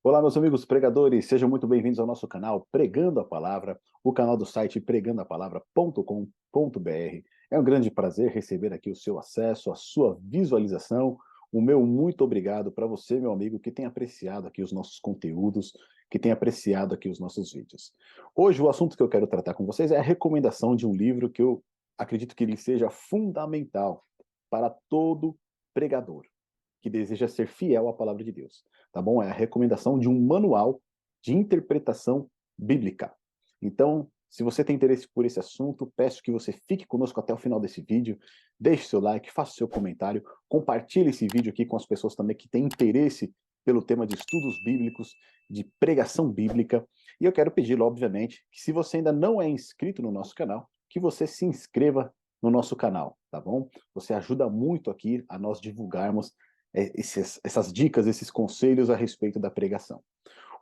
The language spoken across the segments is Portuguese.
Olá, meus amigos pregadores, sejam muito bem-vindos ao nosso canal Pregando a Palavra, o canal do site pregandoapalavra.com.br. É um grande prazer receber aqui o seu acesso, a sua visualização. O meu muito obrigado para você, meu amigo, que tem apreciado aqui os nossos conteúdos, que tem apreciado aqui os nossos vídeos. Hoje, o assunto que eu quero tratar com vocês é a recomendação de um livro que eu acredito que ele seja fundamental para todo pregador que deseja ser fiel à palavra de Deus, tá bom? É a recomendação de um manual de interpretação bíblica. Então, se você tem interesse por esse assunto, peço que você fique conosco até o final desse vídeo, deixe seu like, faça seu comentário, compartilhe esse vídeo aqui com as pessoas também que têm interesse pelo tema de estudos bíblicos, de pregação bíblica. E eu quero pedir, obviamente, que se você ainda não é inscrito no nosso canal, que você se inscreva no nosso canal, tá bom? Você ajuda muito aqui a nós divulgarmos essas dicas, esses conselhos a respeito da pregação.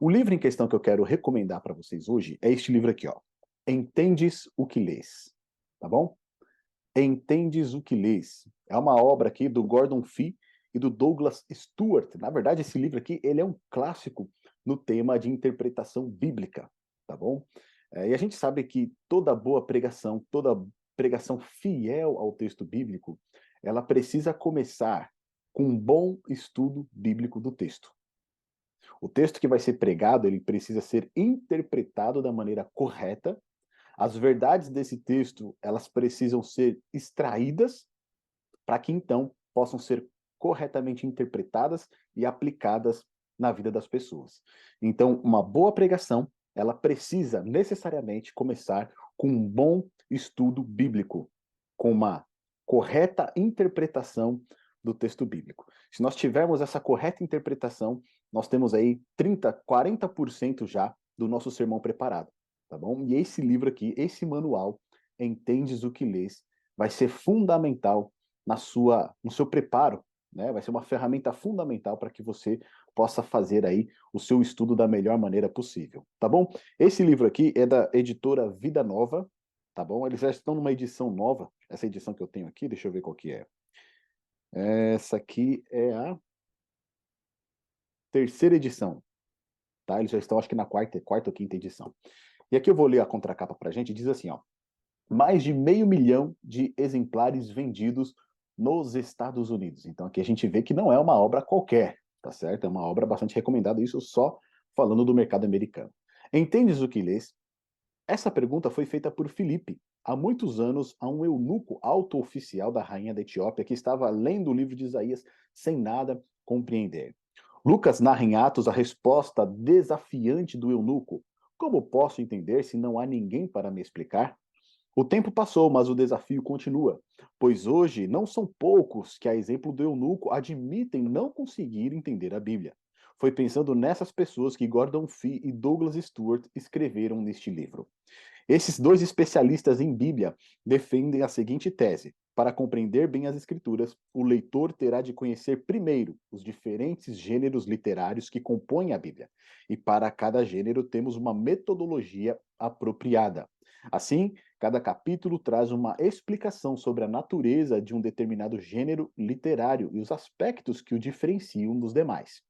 O livro em questão que eu quero recomendar para vocês hoje é este livro aqui, ó. Entendes o que lês, tá bom? Entendes o que lês. É uma obra aqui do Gordon Fee e do Douglas Stuart. Na verdade, esse livro aqui, ele é um clássico no tema de interpretação bíblica, tá bom? E a gente sabe que toda boa pregação, toda pregação fiel ao texto bíblico, ela precisa começar com um bom estudo bíblico do texto. O texto que vai ser pregado, ele precisa ser interpretado da maneira correta. As verdades desse texto, elas precisam ser extraídas para que então possam ser corretamente interpretadas e aplicadas na vida das pessoas. Então, uma boa pregação, ela precisa necessariamente começar com um bom estudo bíblico, com uma correta interpretação do texto bíblico. Se nós tivermos essa correta interpretação, nós temos aí 30, 40% já do nosso sermão preparado, tá bom? E esse livro aqui, esse manual, Entendes o que lês, vai ser fundamental no seu preparo, né? Vai ser uma ferramenta fundamental para que você possa fazer aí o seu estudo da melhor maneira possível, tá bom? Esse livro aqui é da editora Vida Nova, tá bom? Eles já estão numa edição nova, essa edição que eu tenho aqui, deixa eu ver qual que é. Essa aqui é a terceira edição, tá? Eles já estão, acho que na quarta ou quinta edição. E aqui eu vou ler a contracapa pra gente, diz assim, ó. Mais de 500 mil de exemplares vendidos nos Estados Unidos. Então aqui a gente vê que não é uma obra qualquer, tá certo? É uma obra bastante recomendada, isso só falando do mercado americano. Entendes o que lês? Essa pergunta foi feita por Filipe, há muitos anos, a um eunuco alto-oficial da rainha da Etiópia que estava lendo o livro de Isaías sem nada compreender. Lucas narra em Atos a resposta desafiante do eunuco. Como posso entender se não há ninguém para me explicar? O tempo passou, mas o desafio continua, pois hoje não são poucos que, a exemplo do eunuco, admitem não conseguir entender a Bíblia. Foi pensando nessas pessoas que Gordon Fee e Douglas Stuart escreveram neste livro. Esses dois especialistas em Bíblia defendem a seguinte tese: para compreender bem as Escrituras, o leitor terá de conhecer primeiro os diferentes gêneros literários que compõem a Bíblia. E para cada gênero temos uma metodologia apropriada. Assim, cada capítulo traz uma explicação sobre a natureza de um determinado gênero literário e os aspectos que o diferenciam dos demais.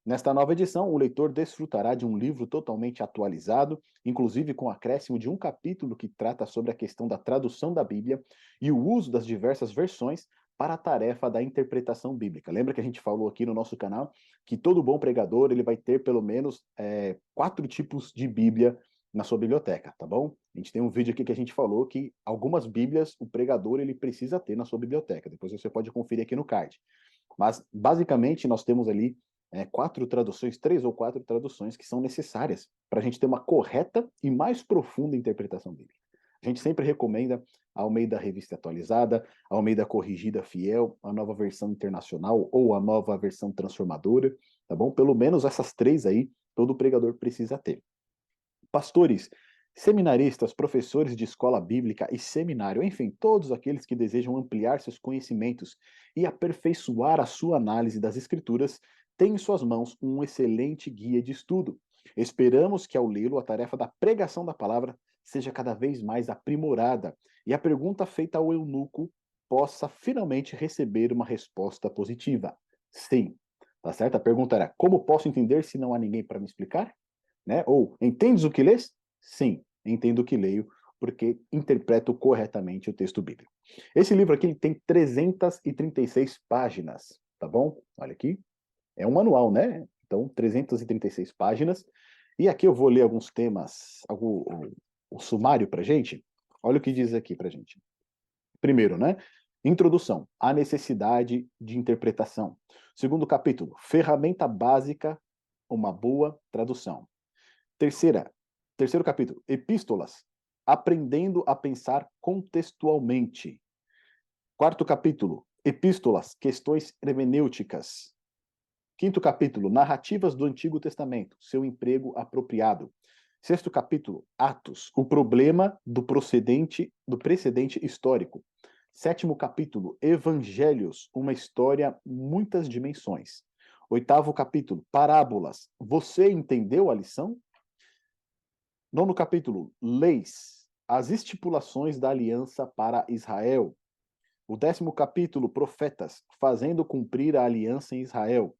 Nesta nova edição, o leitor desfrutará de um livro totalmente atualizado, inclusive com acréscimo de um capítulo que trata sobre a questão da tradução da Bíblia e o uso das diversas versões para a tarefa da interpretação bíblica. Lembra que a gente falou aqui no nosso canal que todo bom pregador ele vai ter pelo menos 4 tipos de Bíblia na sua biblioteca, tá bom? A gente tem um vídeo aqui que a gente falou que algumas Bíblias o pregador ele precisa ter na sua biblioteca. Depois você pode conferir aqui no card. Mas, basicamente, nós temos ali 4 traduções, 3 ou 4 traduções que são necessárias para a gente ter uma correta e mais profunda interpretação bíblica. A gente sempre recomenda a Almeida Revista Atualizada, a Almeida Corrigida Fiel, a Nova Versão Internacional ou a Nova Versão Transformadora, tá bom? Pelo menos essas 3 aí, todo pregador precisa ter. Pastores, seminaristas, professores de escola bíblica e seminário, enfim, todos aqueles que desejam ampliar seus conhecimentos e aperfeiçoar a sua análise das Escrituras, têm em suas mãos um excelente guia de estudo. Esperamos que, ao lê-lo, a tarefa da pregação da palavra seja cada vez mais aprimorada e a pergunta feita ao eunuco possa finalmente receber uma resposta positiva. Sim, tá certo? A pergunta era, como posso entender se não há ninguém para me explicar? Né? Ou, entendes o que lês? Sim, entendo o que leio, porque interpreto corretamente o texto bíblico. Esse livro aqui ele tem 336 páginas, tá bom? Olha aqui, é um manual, né? Então, 336 páginas. E aqui eu vou ler alguns temas, o sumário para gente. Olha o que diz aqui para gente. Primeiro, né? Introdução, a necessidade de interpretação. Segundo capítulo, ferramenta básica, uma boa tradução. Terceiro capítulo, epístolas, aprendendo a pensar contextualmente. Quarto capítulo, epístolas, questões hermenêuticas. Quinto capítulo, narrativas do Antigo Testamento, seu emprego apropriado. Sexto capítulo, Atos, o problema do precedente histórico. Sétimo capítulo, Evangelhos, uma história, muitas dimensões. Oitavo capítulo, Parábolas, você entendeu a lição? Nono capítulo, Leis, as estipulações da aliança para Israel. O 10º capítulo, Profetas, fazendo cumprir a aliança em Israel.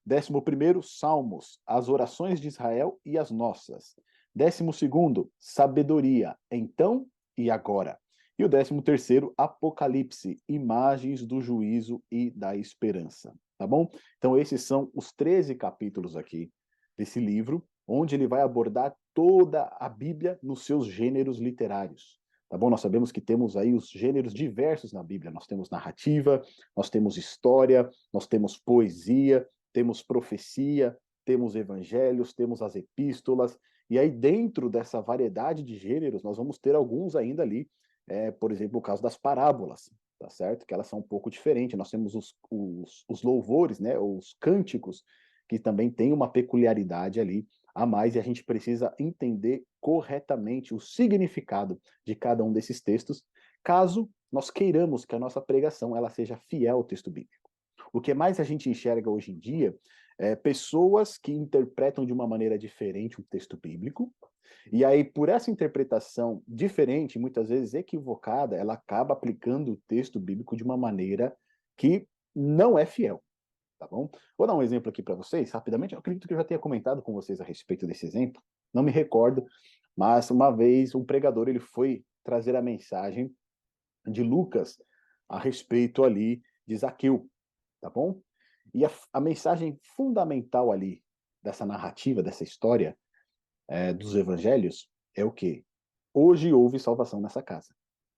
11º, Salmos, as orações de Israel e as nossas. 12º, Sabedoria, então e agora. E o 13º, Apocalipse, imagens do juízo e da esperança. Tá bom? Então esses são os 13 capítulos aqui desse livro, onde ele vai abordar toda a Bíblia nos seus gêneros literários. Tá bom? Nós sabemos que temos aí os gêneros diversos na Bíblia. Nós temos narrativa, nós temos história, nós temos poesia, temos profecia, temos evangelhos, temos as epístolas, e aí dentro dessa variedade de gêneros, nós vamos ter alguns ainda ali, por exemplo, o caso das parábolas, tá certo? Que elas são um pouco diferentes. Nós temos os louvores, né, os cânticos, que também tem uma peculiaridade ali a mais, e a gente precisa entender corretamente o significado de cada um desses textos, caso nós queiramos que a nossa pregação ela seja fiel ao texto bíblico. O que mais a gente enxerga hoje em dia é pessoas que interpretam de uma maneira diferente o texto bíblico, e aí, por essa interpretação diferente, muitas vezes equivocada, ela acaba aplicando o texto bíblico de uma maneira que não é fiel. Tá bom? Vou dar um exemplo aqui para vocês, rapidamente. Eu acredito que eu já tenha comentado com vocês a respeito desse exemplo. Não me recordo, mas uma vez um pregador ele foi trazer a mensagem de Lucas a respeito ali de Zaqueu, tá bom? E a mensagem fundamental ali dessa narrativa, dessa história dos evangelhos é o quê? Hoje houve salvação nessa casa,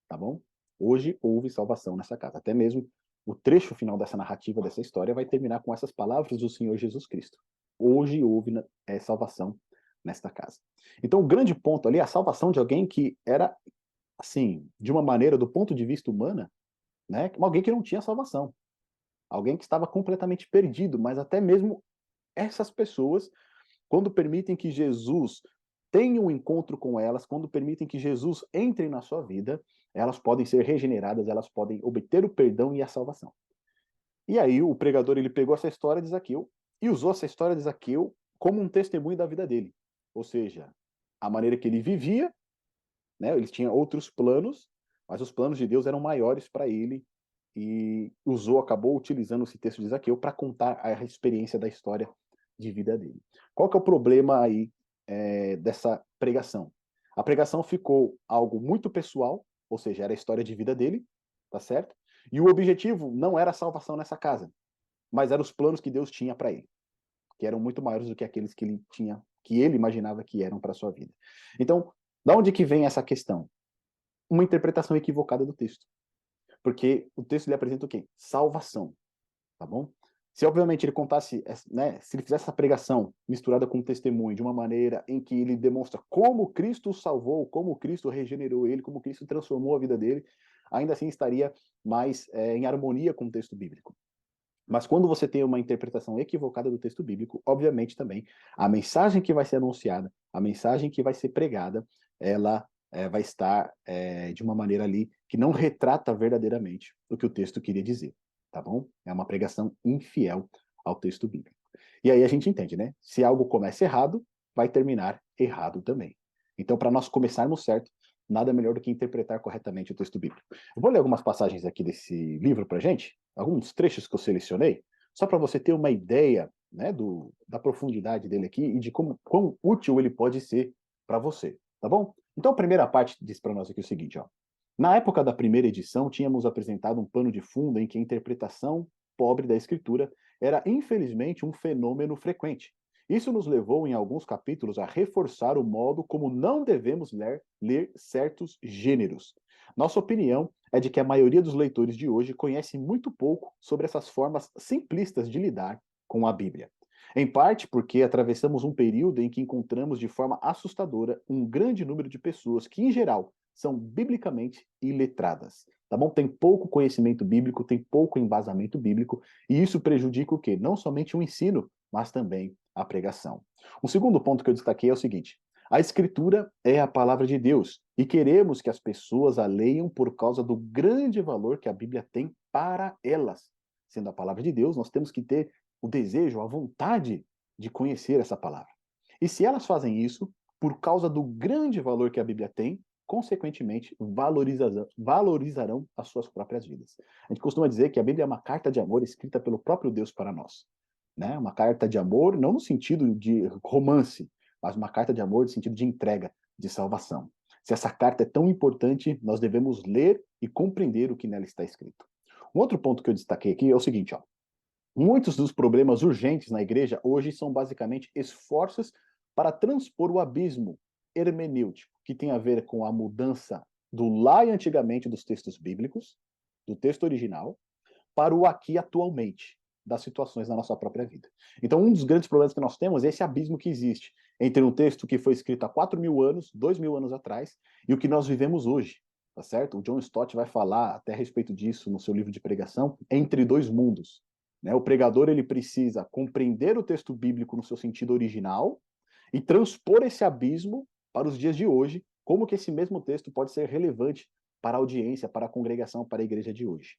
tá bom? Hoje houve salvação nessa casa. Até mesmo o trecho final dessa narrativa, dessa história, vai terminar com essas palavras do Senhor Jesus Cristo. Hoje houve salvação nesta casa. Então, o grande ponto ali é a salvação de alguém que era, assim, de uma maneira, do ponto de vista humana, né, alguém que não tinha salvação. Alguém que estava completamente perdido, mas até mesmo essas pessoas, quando permitem que Jesus tenha um encontro com elas, quando permitem que Jesus entre na sua vida, elas podem ser regeneradas, elas podem obter o perdão e a salvação. E aí o pregador ele pegou essa história de Zaqueu e usou essa história de Zaqueu como um testemunho da vida dele. Ou seja, a maneira que ele vivia, né, ele tinha outros planos, mas os planos de Deus eram maiores para ele e acabou utilizando esse texto de Zaqueu para contar a experiência da história de vida dele. Qual que é o problema aí dessa pregação? A pregação ficou algo muito pessoal, ou seja, era a história de vida dele, tá certo? E o objetivo não era a salvação nessa casa, mas eram os planos que Deus tinha para ele, que eram muito maiores do que aqueles que ele tinha, que ele imaginava que eram para sua vida. Então, da onde que vem essa questão? Uma interpretação equivocada do texto. Porque o texto lhe apresenta o quê? Salvação, tá bom? Se obviamente ele contasse, né, se ele fizesse essa pregação misturada com um testemunho de uma maneira em que ele demonstra como Cristo o salvou, como Cristo regenerou ele, como Cristo transformou a vida dele, ainda assim estaria mais em harmonia com o texto bíblico. Mas quando você tem uma interpretação equivocada do texto bíblico, obviamente também a mensagem que vai ser anunciada, a mensagem que vai ser pregada, ela vai estar de uma maneira ali que não retrata verdadeiramente o que o texto queria dizer, tá bom? É uma pregação infiel ao texto bíblico. E aí a gente entende, né? Se algo começa errado, vai terminar errado também. Então, para nós começarmos certo, nada melhor do que interpretar corretamente o texto bíblico. Eu vou ler algumas passagens aqui desse livro para gente, alguns trechos que eu selecionei, só para você ter uma ideia, né, da profundidade dele aqui e de quão útil ele pode ser para você, tá bom? Então a primeira parte diz para nós aqui o seguinte, ó. Na época da primeira edição, tínhamos apresentado um pano de fundo em que a interpretação pobre da escritura era, infelizmente, um fenômeno frequente. Isso nos levou, em alguns capítulos, a reforçar o modo como não devemos ler certos gêneros. Nossa opinião é de que a maioria dos leitores de hoje conhece muito pouco sobre essas formas simplistas de lidar com a Bíblia. Em parte porque atravessamos um período em que encontramos de forma assustadora um grande número de pessoas que, em geral, são biblicamente iletradas, tá bom? Tem pouco conhecimento bíblico, tem pouco embasamento bíblico, e isso prejudica o quê? Não somente o ensino, mas também a pregação. Um segundo ponto que eu destaquei é o seguinte: a Escritura é a palavra de Deus, e queremos que as pessoas a leiam por causa do grande valor que a Bíblia tem para elas. Sendo a palavra de Deus, nós temos que ter o desejo, a vontade de conhecer essa palavra. E se elas fazem isso, por causa do grande valor que a Bíblia tem, consequentemente, valorizarão as suas próprias vidas. A gente costuma dizer que a Bíblia é uma carta de amor escrita pelo próprio Deus para nós. Né? Uma carta de amor, não no sentido de romance, mas uma carta de amor no sentido de entrega, de salvação. Se essa carta é tão importante, nós devemos ler e compreender o que nela está escrito. Um outro ponto que eu destaquei aqui é o seguinte, ó. Muitos dos problemas urgentes na igreja hoje são basicamente esforços para transpor o abismo hermenêutico, que tem a ver com a mudança do lá e antigamente dos textos bíblicos, do texto original, para o aqui atualmente, das situações na nossa própria vida. Então, um dos grandes problemas que nós temos é esse abismo que existe entre um texto que foi escrito há 4.000 anos, 2.000 anos atrás, e o que nós vivemos hoje, tá certo? O John Stott vai falar até a respeito disso no seu livro de pregação, Entre Dois Mundos. Né? O pregador ele precisa compreender o texto bíblico no seu sentido original e transpor esse abismo para os dias de hoje, como que esse mesmo texto pode ser relevante para a audiência, para a congregação, para a igreja de hoje.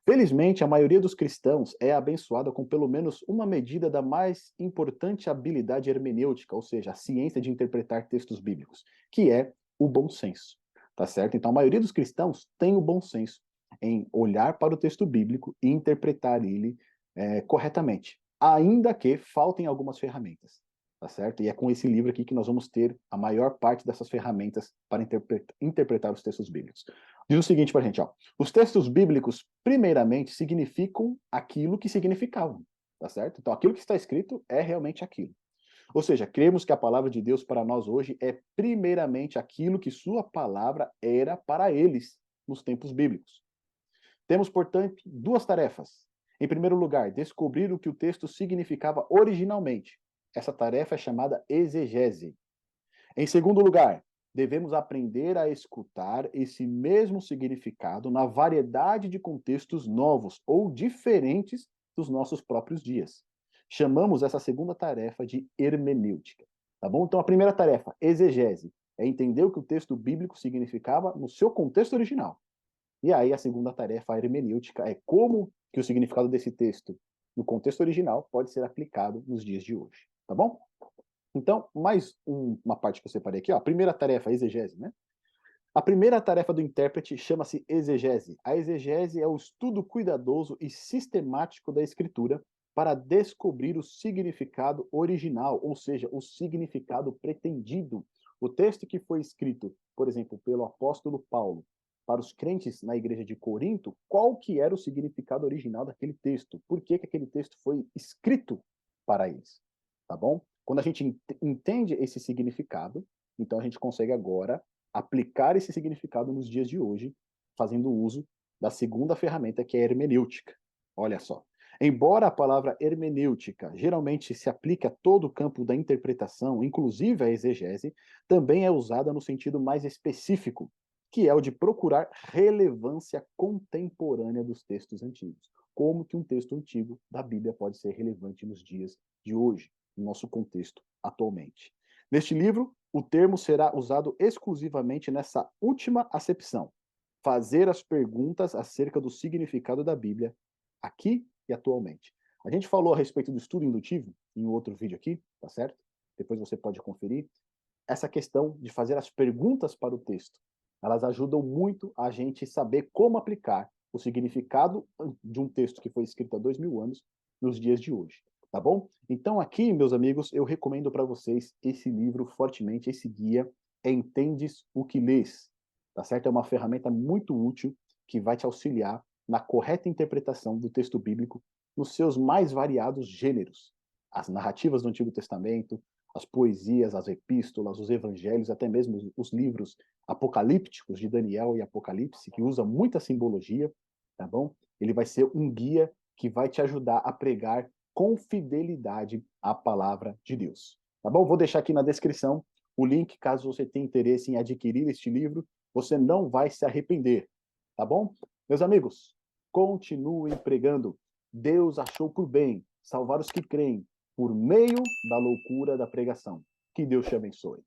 Felizmente, a maioria dos cristãos é abençoada com pelo menos uma medida da mais importante habilidade hermenêutica, ou seja, a ciência de interpretar textos bíblicos, que é o bom senso. Tá certo? Então, a maioria dos cristãos tem o bom senso em olhar para o texto bíblico e interpretar ele corretamente, ainda que faltem algumas ferramentas. Tá certo? E é com esse livro aqui que nós vamos ter a maior parte dessas ferramentas para interpretar os textos bíblicos. Diz o seguinte para a gente, ó. Os textos bíblicos, primeiramente, significam aquilo que significavam, tá certo? Então, aquilo que está escrito é realmente aquilo. Ou seja, cremos que a palavra de Deus para nós hoje é primeiramente aquilo que sua palavra era para eles nos tempos bíblicos. Temos, portanto, duas tarefas. Em primeiro lugar, descobrir o que o texto significava originalmente. Essa tarefa é chamada exegese. Em segundo lugar, devemos aprender a escutar esse mesmo significado na variedade de contextos novos ou diferentes dos nossos próprios dias. Chamamos essa segunda tarefa de hermenêutica. Tá bom? Então, a primeira tarefa, exegese, é entender o que o texto bíblico significava no seu contexto original. E aí, a segunda tarefa, a hermenêutica, é como que o significado desse texto, no contexto original, pode ser aplicado nos dias de hoje. Tá bom? Então, mais uma parte que eu separei aqui, ó. A primeira tarefa, exegese, né? A primeira tarefa do intérprete chama-se exegese. A exegese é o estudo cuidadoso e sistemático da escritura para descobrir o significado original, ou seja, o significado pretendido. O texto que foi escrito, por exemplo, pelo apóstolo Paulo, para os crentes na igreja de Corinto, qual que era o significado original daquele texto? Por que que aquele texto foi escrito para eles? Tá bom? Quando a gente entende esse significado, então a gente consegue agora aplicar esse significado nos dias de hoje, fazendo uso da segunda ferramenta, que é a hermenêutica. Olha só. Embora a palavra hermenêutica geralmente se aplique a todo o campo da interpretação, inclusive a exegese, também é usada no sentido mais específico, que é o de procurar relevância contemporânea dos textos antigos. Como que um texto antigo da Bíblia pode ser relevante nos dias de hoje, no nosso contexto atualmente. Neste livro, o termo será usado exclusivamente nessa última acepção: fazer as perguntas acerca do significado da Bíblia, aqui e atualmente. A gente falou a respeito do estudo indutivo em um outro vídeo aqui, tá certo? Depois você pode conferir. Essa questão de fazer as perguntas para o texto, elas ajudam muito a gente saber como aplicar o significado de um texto que foi escrito há 2.000 anos nos dias de hoje, tá bom? Então aqui, meus amigos, eu recomendo para vocês esse livro fortemente, esse guia, Entendes o que Lês, tá certo? É uma ferramenta muito útil que vai te auxiliar na correta interpretação do texto bíblico nos seus mais variados gêneros. As narrativas do Antigo Testamento, as poesias, as epístolas, os evangelhos, até mesmo os livros apocalípticos de Daniel e Apocalipse, que usa muita simbologia, tá bom? Ele vai ser um guia que vai te ajudar a pregar com fidelidade a palavra de Deus. Tá bom? Vou deixar aqui na descrição o link, caso você tenha interesse em adquirir este livro, você não vai se arrepender. Tá bom? Meus amigos, continuem pregando. Deus achou por bem salvar os que creem por meio da loucura da pregação. Que Deus te abençoe.